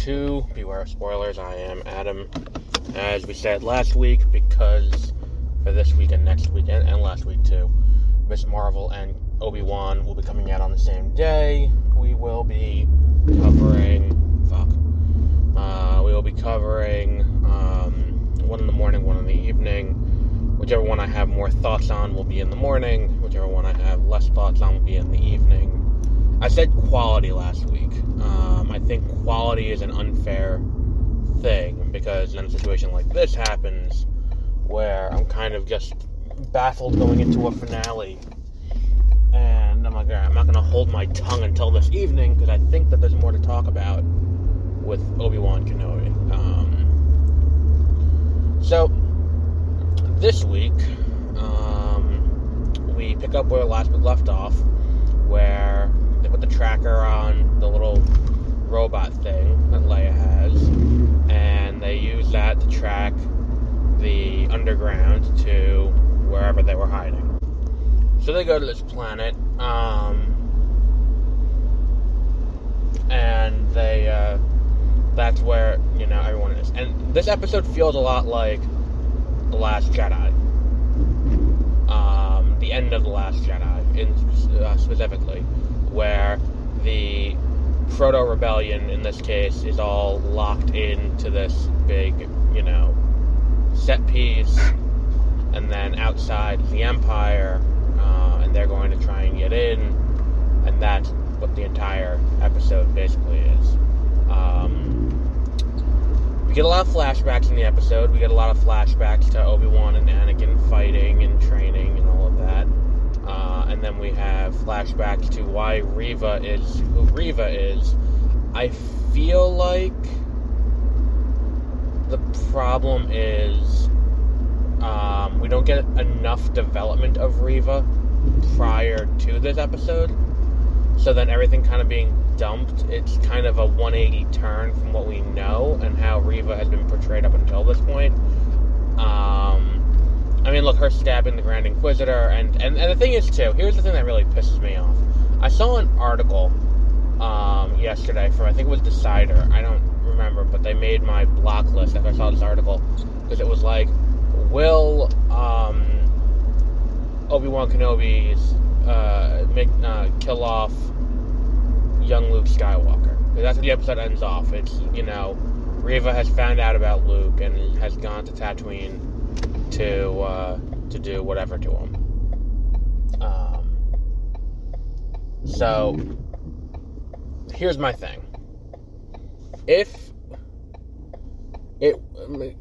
to Beware of Spoilers. I am Adam. As we said last week, because for this week and next week, and last week too, Miss Marvel and Obi-Wan will be coming out on the same day. We will be covering... one in the morning, one in the evening. Whichever one I have more thoughts on will be in the morning. Whichever one I have less thoughts on will be in the evening. I said quality last week. I think quality is an unfair thing, because then a situation like this happens where I'm kind of just baffled going into a finale. And I'm like, I'm not going to hold my tongue until this evening, because I think that there's more to talk about with Obi-Wan Kenobi. So, this week, we pick up where last week left off, where they put the tracker on the little robot thing that Leia has, and they use that to track the underground to wherever they were hiding. So they go to this planet, and they, that's where, everyone is. And this episode feels a lot like The Last Jedi. The end of The Last Jedi, specifically, where the proto-rebellion, in this case, is all locked into this big, set piece, and then outside the Empire, and they're going to try and get in, and that's what the entire episode basically is. We get a lot of flashbacks in the episode. We get a lot of flashbacks to Obi-Wan and Anakin fighting and training and all of that. And then we have flashbacks to why Reva is who Reva is. I feel like the problem is we don't get enough development of Reva prior to this episode. So then everything kind of being dumped, it's kind of a 180 turn from what we know and how Reva has been portrayed up until this point. Look, her stabbing the Grand Inquisitor, and the thing is, too, here's the thing that really pisses me off. I saw an article yesterday from, I think it was Decider, I don't remember, but they made my block list after I saw this article, because it was like, will Obi-Wan Kenobi's kill off young Luke Skywalker? Because that's how the episode ends off. It's, Reva has found out about Luke and has gone to Tatooine to do whatever to him. So, here's my thing. And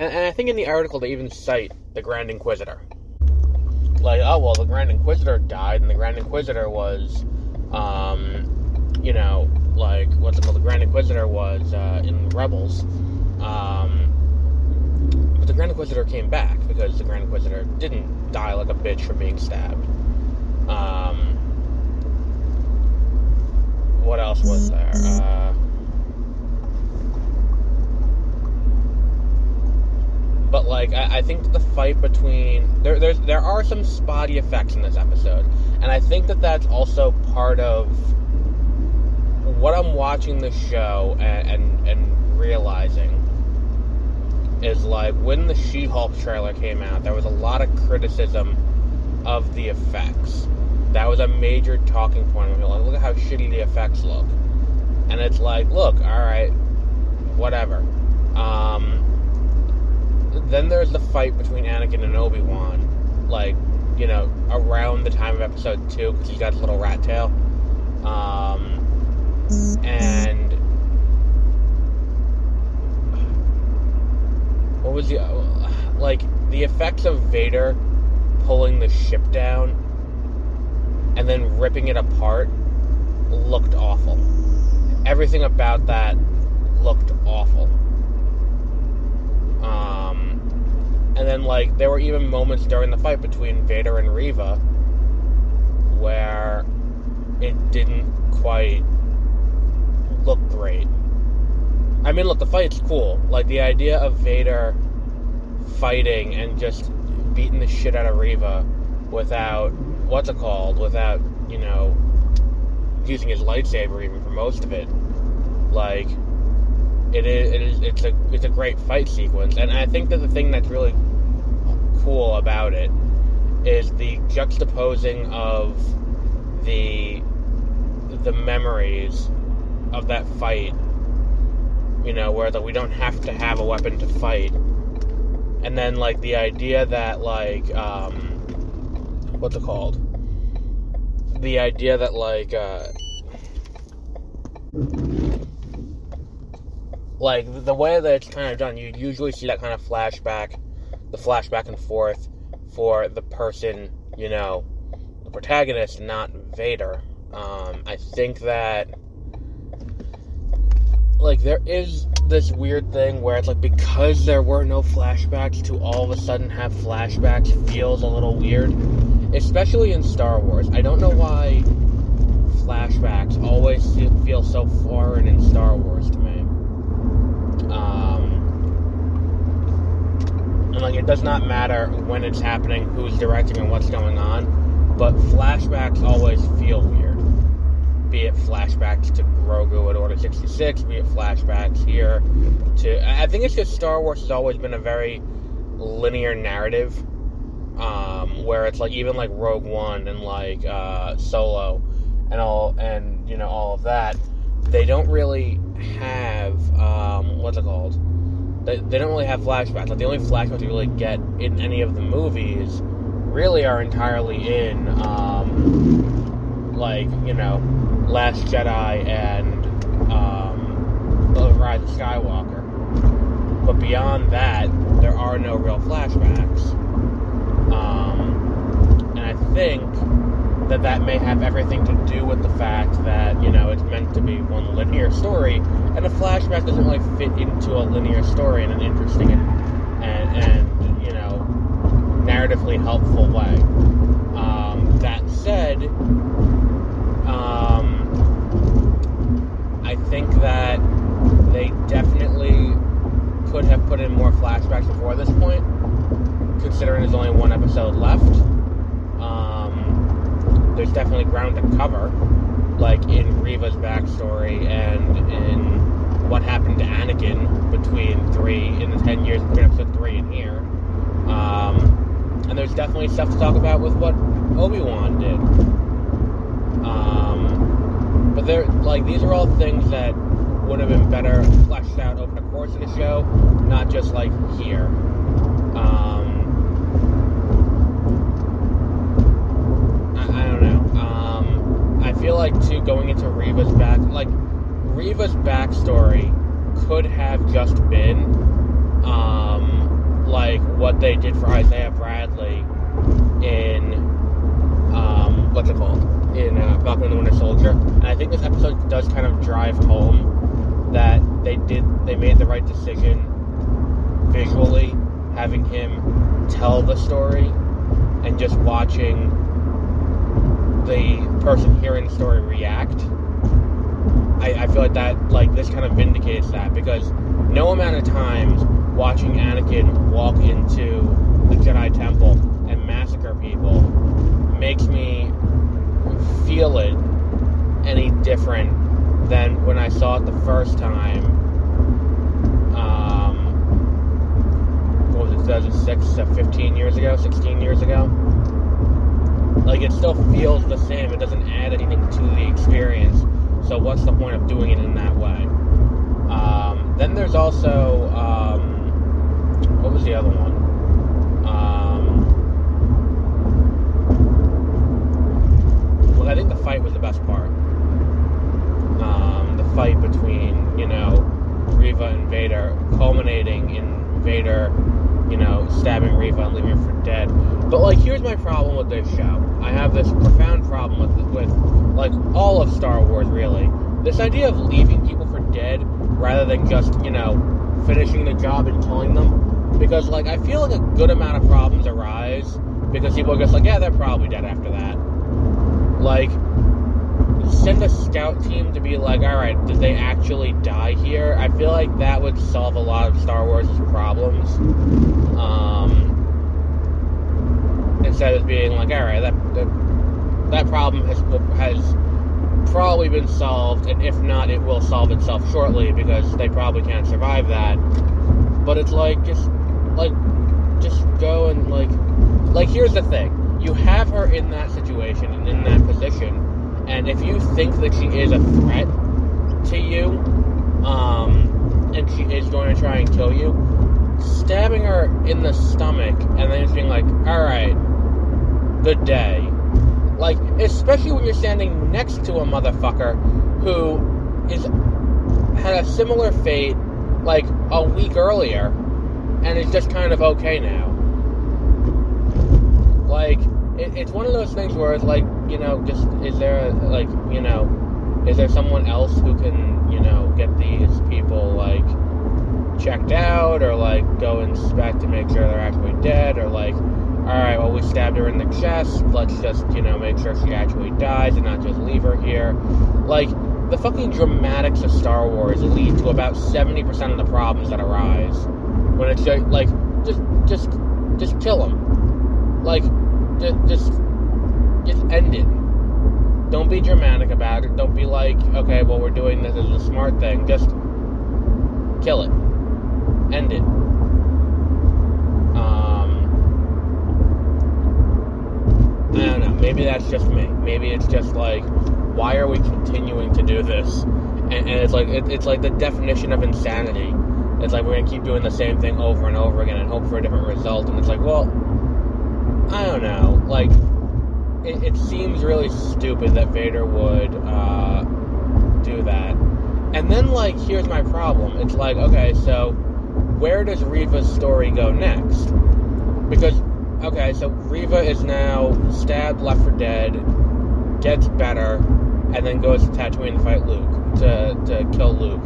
I think in the article they even cite the Grand Inquisitor. Like, oh, well, the Grand Inquisitor died, and the Grand Inquisitor was, the Grand Inquisitor was in Rebels. But the Grand Inquisitor came back, because the Grand Inquisitor didn't die like a bitch from being stabbed. What else was there? But, I think the fight between... There are some spotty effects in this episode. And I think that that's also part of what I'm watching the show and realizing is, when the She-Hulk trailer came out, there was a lot of criticism of the effects. That was a major talking point. Look at how shitty the effects look. And it's look, alright, whatever. Then there's the fight between Anakin and Obi-Wan, around the time of episode 2, because he's got his little rat tail. And what was the effects of Vader pulling the ship down and then ripping it apart looked awful. Everything about that looked awful. And then, there were even moments during the fight between Vader and Reva where it didn't quite look great. Look, the fight's cool. The idea of Vader fighting and just beating the shit out of Reva without, without, using his lightsaber even for most of it. it's a great fight sequence, and I think that the thing that's really cool about it is the juxtaposing of the memories of that fight, where we don't have to have a weapon to fight, and then like the idea that what's it called? The idea that the way that it's kind of done, you usually see that kind of flashback, the flashback and forth for the person, the protagonist, not Vader. I think that, there is this weird thing where it's because there were no flashbacks, to all of a sudden have flashbacks feels a little weird, especially in Star Wars. I don't know why flashbacks always feel so foreign in Star Wars to me. And it does not matter when it's happening, who's directing, and what's going on, but flashbacks always feel weird. Be it flashbacks to Grogu at Order 66, be it flashbacks here to... I think it's just Star Wars has always been a very linear narrative, where it's even Rogue One and Solo and all of that. They don't really have what's it called? They don't really have flashbacks. The only flashbacks you really get in any of the movies really are entirely in Last Jedi and The Rise of Skywalker. But beyond that, there are no real flashbacks. And I think that may have everything to do with the fact that, it's meant to be one linear story, and a flashback doesn't really fit into a linear story in an interesting and narratively helpful way. That said, I think that they definitely could have put in more flashbacks before this point, considering there's only one episode left. There's definitely ground to cover, in Reva's backstory and in what happened to Anakin in the 10 years between episode 3 and here. And there's definitely stuff to talk about with what Obi-Wan did. But these are all things that would have been better fleshed out over the course of the show, not just here. I don't know. I feel too, going into Reva's backstory could have just been what they did for Isaiah Bradley in in Falcon and the Winter Soldier. And I think this episode does kind of drive home that they made the right decision visually, having him tell the story and just watching the person hearing the story react. I feel that this kind of vindicates that, because no amount of times watching Anakin walk into the Jedi Temple and massacre people makes me feel it any different than when I saw it the first time. What was it, 16 years ago? It still feels the same. It doesn't add anything to the experience. So what's the point of doing it in that way? Then there's also, what was the other one? I think the fight was the best part. The fight between, Reva and Vader, culminating in Vader, stabbing Reva and leaving her for dead. But, here's my problem with this show. I have this profound problem with all of Star Wars, really. This idea of leaving people for dead rather than just, finishing the job and killing them. Because, I feel a good amount of problems arise because people are just yeah, they're probably dead after that. Send a scout team to be alright, did they actually die here? I feel that would solve a lot of Star Wars' problems. Instead of being alright, that problem has probably been solved, and if not, it will solve itself shortly because they probably can't survive that. But it's like, just go and, like, here's the thing. You have her in that situation and in that position, and if you think that she is a threat to you, and she is going to try and kill you, stabbing her in the stomach and then just being like, alright, good day. Like, especially when you're standing next to a motherfucker who had a similar fate, like, a week earlier, and is just kind of okay now. Like, it's one of those things where it's like, just, is there someone else who can, get these people, like, checked out, or, like, go inspect to make sure they're actually dead, or, like, alright, well, we stabbed her in the chest, let's just, make sure she actually dies and not just leave her here. Like, the fucking dramatics of Star Wars lead to about 70% of the problems that arise. When it's just, like, just kill him. Like, just end it. Don't be dramatic about it. Don't be like, okay, well, we're doing this as a smart thing. Just kill it. End it. I don't know. Maybe that's just me. Maybe it's just like, why are we continuing to do this? And it's like the definition of insanity. It's like we're gonna keep doing the same thing over and over again and hope for a different result. And it's like, well, I don't know. Like, it seems really stupid that Vader would do that. And then, like, here's my problem. It's like, okay, so where does Reva's story go next? Because, okay, so Reva is now stabbed, left for dead, gets better, and then goes to Tatooine to fight Luke, to kill Luke,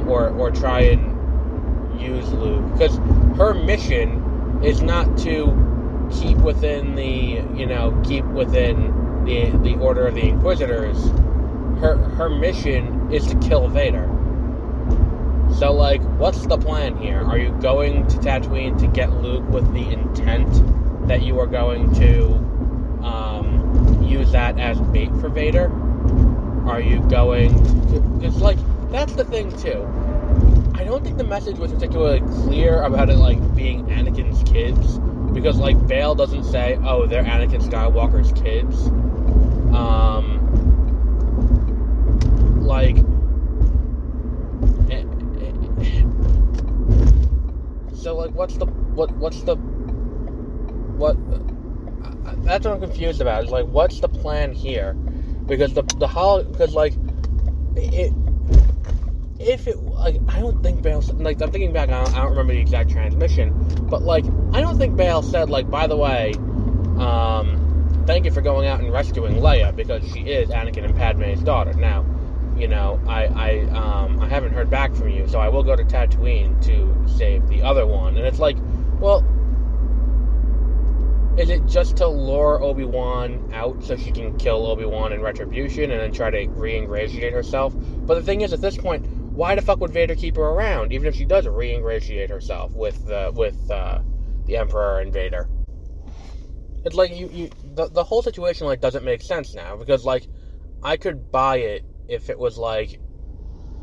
or try and use Luke. Because her mission is not to keep within the Order of the Inquisitors. Her mission is to kill Vader. So, like, what's the plan here? Are you going to Tatooine to get Luke with the intent that you are going to use that as bait for Vader? Are you going to... It's like, that's the thing, too. I don't think the message was particularly clear about it, like, being Anakin's kids. Because, like, Bail doesn't say, oh, they're Anakin Skywalker's kids. So, like, that's what I'm confused about. It's like, what's the plan here? Because I don't think Bail, like, I'm thinking back, I don't remember the exact transmission, but, like, I don't think Bail said, like, by the way, thank you for going out and rescuing Leia, because she is Anakin and Padme's daughter. Now, I haven't heard back from you, so I will go to Tatooine to save the other one. And it's like, well, is it just to lure Obi-Wan out so she can kill Obi-Wan in retribution and then try to re-ingratiate herself? But the thing is, at this point, why the fuck would Vader keep her around, even if she does re-ingratiate herself with the Emperor and Vader? It's like, the whole situation, like, doesn't make sense now, because, like, I could buy it if it was like,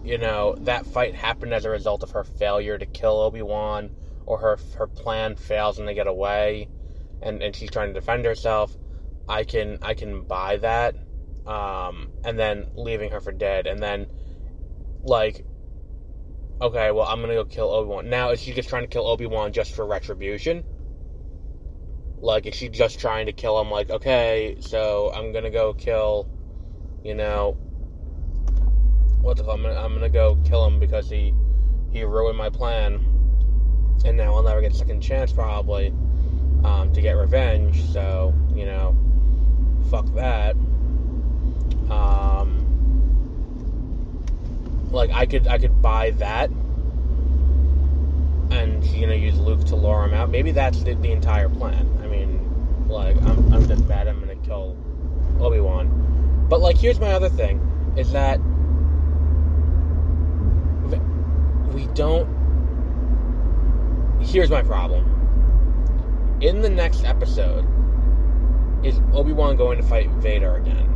that fight happened as a result of her failure to kill Obi-Wan, or her plan fails and they get away, and she's trying to defend herself. I can buy that, and then leaving her for dead, and then, like, okay, well, I'm gonna go kill Obi-Wan. Now, is she just trying to kill Obi-Wan just for retribution? Like, is she just trying to kill him, like, okay, so I'm gonna go kill, what the fuck, I'm gonna go kill him because he ruined my plan, and now I'll never get a second chance, probably, to get revenge, so, fuck that. Like, I could buy that, and she's gonna use Luke to lure him out. Maybe that's the entire plan. I mean, like, I'm just bad, I'm gonna kill Obi-Wan. But, like, here's my other thing, is that we don't... Here's my problem. In the next episode, is Obi-Wan going to fight Vader again?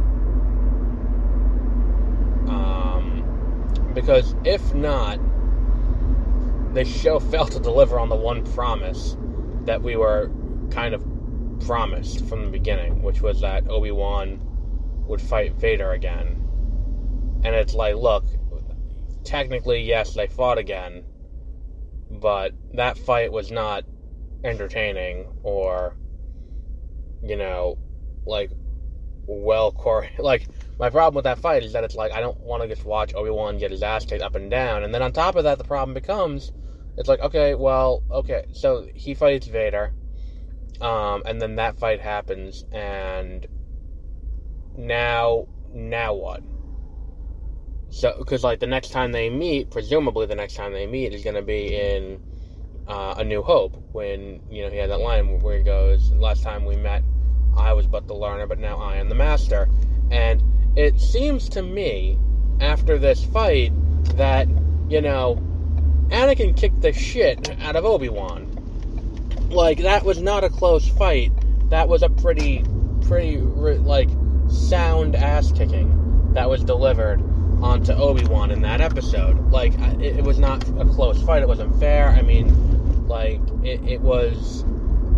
Because if not, this show failed to deliver on the one promise that we were kind of promised from the beginning, which was that Obi-Wan would fight Vader again. And it's like, look, technically, yes, they fought again, but that fight was not entertaining or, like, my problem with that fight is that it's like, I don't want to just watch Obi-Wan get his ass kicked up and down, and then on top of that, the problem becomes, it's like, okay, so he fights Vader, and then that fight happens, and now what? So, because, like, the next time they meet, presumably the next time they meet is going to be in A New Hope, when, he had that line where he goes, last time we met, I was but the learner, but now I am the master. And it seems to me, after this fight, that, Anakin kicked the shit out of Obi-Wan. Like, that was not a close fight. That was a pretty, sound ass-kicking that was delivered onto Obi-Wan in that episode. Like, it was not a close fight. It wasn't fair. I mean, like, it was,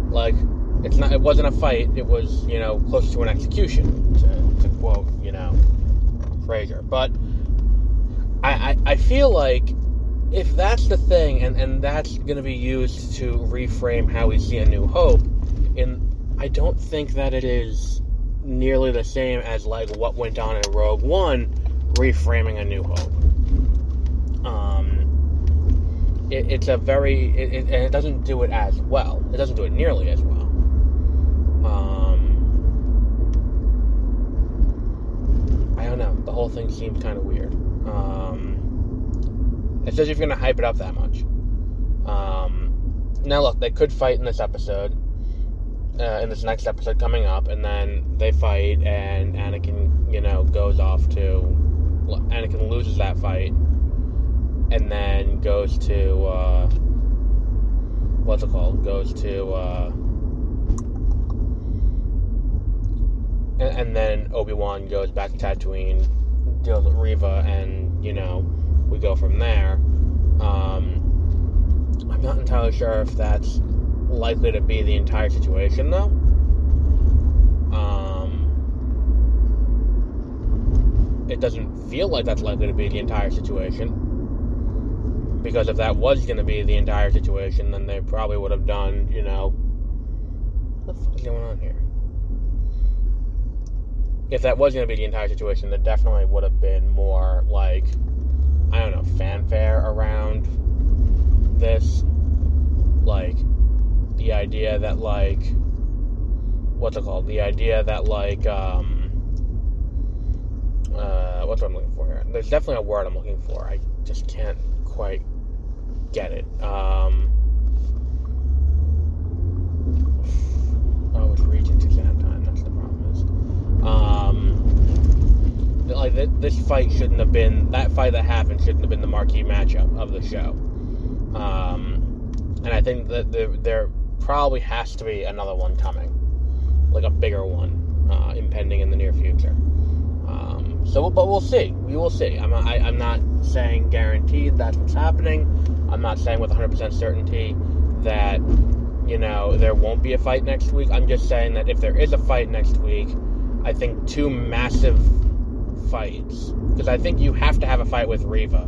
like, it wasn't a fight. It was, close to an execution, to quote, Fraser. But I feel like if that's the thing, and that's going to be used to reframe how we see A New Hope, I don't think that it is nearly the same as, like, what went on in Rogue One, reframing A New Hope. It's a very... and it doesn't do it as well. It doesn't do it nearly as well. I don't know. The whole thing seems kind of weird. Especially if you're going to hype it up that much. Now, look, they could fight in this episode. In this next episode coming up, and then they fight, and Anakin, goes off to... Anakin loses that fight, and then goes to, and then Obi-Wan goes back to Tatooine, deals with Reva, and, we go from there. I'm not entirely sure if that's likely to be the entire situation, though. It doesn't feel like that's likely to be the entire situation, because if that was going to be the entire situation, then they probably would have done, what the fuck is going on here? If that was going to be the entire situation, there definitely would have been more, like, I don't know, fanfare around this, like, the idea that, like, the idea that, like, what's what I'm looking for here? There's definitely a word I'm looking for. I just can't quite get it. It's Regent exam time. That's the problem. Like, this fight shouldn't have been... That fight that happened shouldn't have been the marquee matchup of the show. And I think that there probably has to be another one coming. Like a bigger one, impending in the near future. But we'll see. We will see. I'm not saying guaranteed that's what's happening. I'm not saying with 100% certainty that, there won't be a fight next week. I'm just saying that if there is a fight next week, I think two massive fights, because I think you have to have a fight with Reva.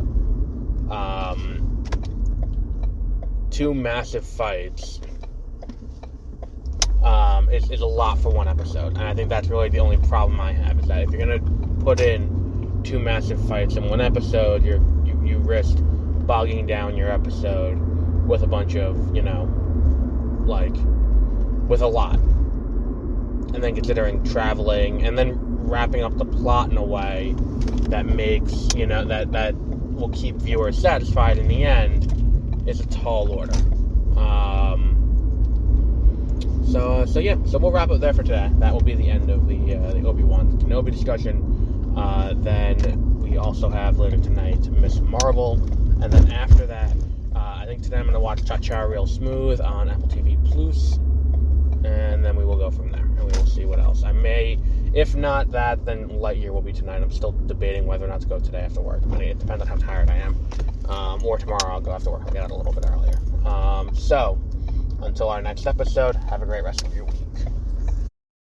Two massive fights is a lot for one episode, and I think that's really the only problem I have, is that if you're going to put in two massive fights in one episode, you risk bogging down your episode with a bunch of, with a lot. And then considering traveling, and then wrapping up the plot in a way that makes, that will keep viewers satisfied in the end, is a tall order. So we'll wrap up there for today. That will be the end of the Obi-Wan Kenobi discussion. Then we also have later tonight Miss Marvel, and then after that, I think today I'm going to watch Cha-Cha Real Smooth on Apple TV Plus, and then we will go from there, and we will see what else. I may, If not that, then Lightyear will be tonight. I'm still debating whether or not to go today after work. I mean, it depends on how tired I am. Or tomorrow I'll go after work. I'll get out a little bit earlier. So, until our next episode, have a great rest of your week.